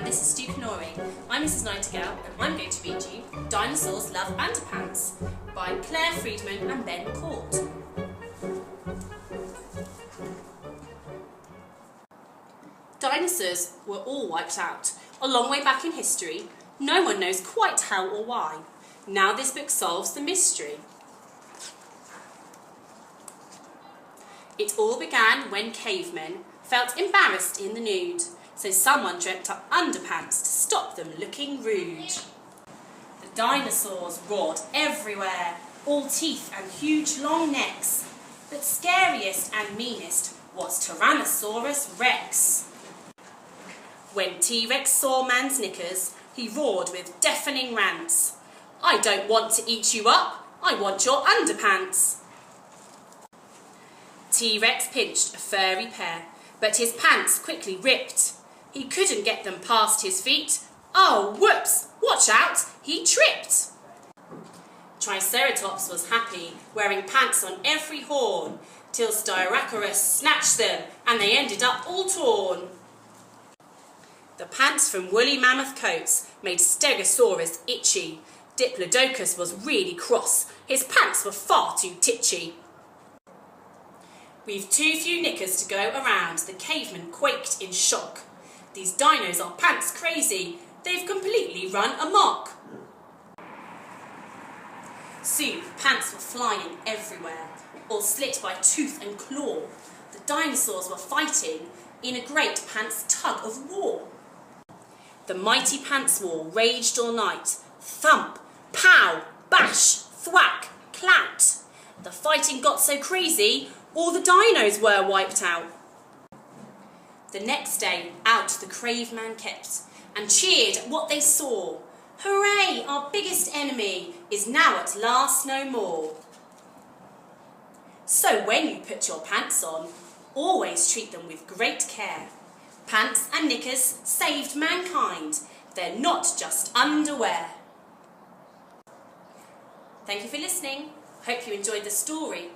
This is Stukanory. I'm Mrs. Nightingale and I'm going to read you Dinosaurs Love Underpants by Claire Friedman and Ben Court. Dinosaurs were all wiped out. A long way back in history, no one knows quite how or why. Now this book solves the mystery. It all began when cavemen felt embarrassed in the nude. So someone dreamt up underpants to stop them looking rude. The dinosaurs roared everywhere, all teeth and huge long necks. But scariest and meanest was Tyrannosaurus Rex. When T-Rex saw man's knickers, he roared with deafening rants. "I don't want to eat you up, I want your underpants." T-Rex pinched a furry pair, but his pants quickly ripped. He couldn't get them past his feet. Oh, whoops! Watch out! He tripped! Triceratops was happy, wearing pants on every horn, till Styracosaurus snatched them and they ended up all torn. The pants from woolly mammoth coats made Stegosaurus itchy. Diplodocus was really cross. His pants were far too titchy. "We've too few knickers to go around," the caveman quaked in shock. "These dinos are pants crazy, they've completely run amok." Soon pants were flying everywhere, all slit by tooth and claw. The dinosaurs were fighting in a great pants tug of war. The mighty pants war raged all night. Thump, pow, bash, thwack, clout. The fighting got so crazy, all the dinos were wiped out. The next day, out the caveman kept and cheered at what they saw. Hooray, our biggest enemy is now at last no more. So when you put your pants on, always treat them with great care. Pants and knickers saved mankind. They're not just underwear. Thank you for listening. Hope you enjoyed the story.